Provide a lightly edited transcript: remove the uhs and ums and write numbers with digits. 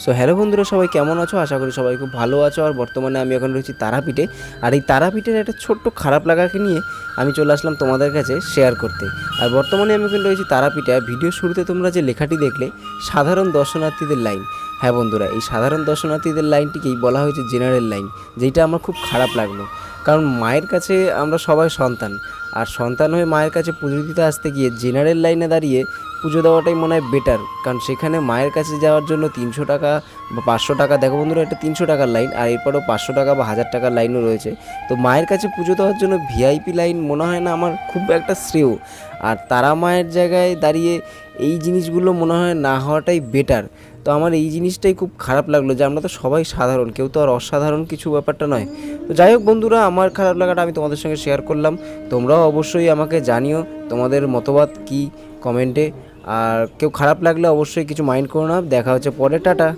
So hello বন্ধুরা, সবাই কেমন আছো? আশা করি সবাই খুব ভালো আছো। আর বর্তমানে আমি এখন রয়েছি তারাপীঠে। আর এই তারাপীঠের একটা ছোট্ট খারাপ লাগাকে নিয়ে আমি চলে আসলাম তোমাদের কাছে শেয়ার করতে। আর বর্তমানে আমি এখন রয়েছি তারাপীঠে। আর ভিডিও শুরুতে তোমরা যে লেখাটি দেখলে, সাধারণ দর্শনার্থীদের লাইন। হ্যাঁ বন্ধুরা, এই সাধারণ দর্শনার্থীদের লাইনটিকেই বলা হয়েছে জেনারেল লাইন, যেটা আমার খুব খারাপ লাগলো। কারণ মায়ের কাছে আমরা সবাই সন্তান, আর সন্তান হয়ে মায়ের কাছে পুজো দিতে আসতে গিয়ে জেনারেল লাইনে দাঁড়িয়ে পুজো দেওয়াটাই মনে হয় বেটার। কারণ সেখানে মায়ের কাছে যাওয়ার জন্য 300 টাকা বা 500 টাকা, দেখো বন্ধুরা, এটা 300 টাকার লাইন, আর এরপরেও 500 টাকা বা 1000 টাকার লাইনও রয়েছে। তো মায়ের কাছে পুজো দেওয়ার জন্য ভিআইপি লাইন মনে হয় না আমার খুব একটা শ্রেয়। আর তারা মায়ের জায়গায় দাঁড়িয়ে এই জিনিসগুলো মনে হয় না হওয়াটাই বেটার। তো আমার এই জিনিসটাই খুব খারাপ লাগলো যে আমরা তো সবাই সাধারণ, কেউ তো আর অসাধারণ কিছু ব্যাপারটা নয়। তো যাই হোক বন্ধুরা, আমার খারাপ লাগাটা আমি তোমাদের সঙ্গে শেয়ার করলাম। তোমরাও অবশ্যই আমাকে জানিও তোমাদের মতবাদ কী কমেন্টে। আর কেউ খারাপ লাগলে অবশ্যই কিছু মাইন্ড করো না। দেখা হচ্ছে পরে, টাটা।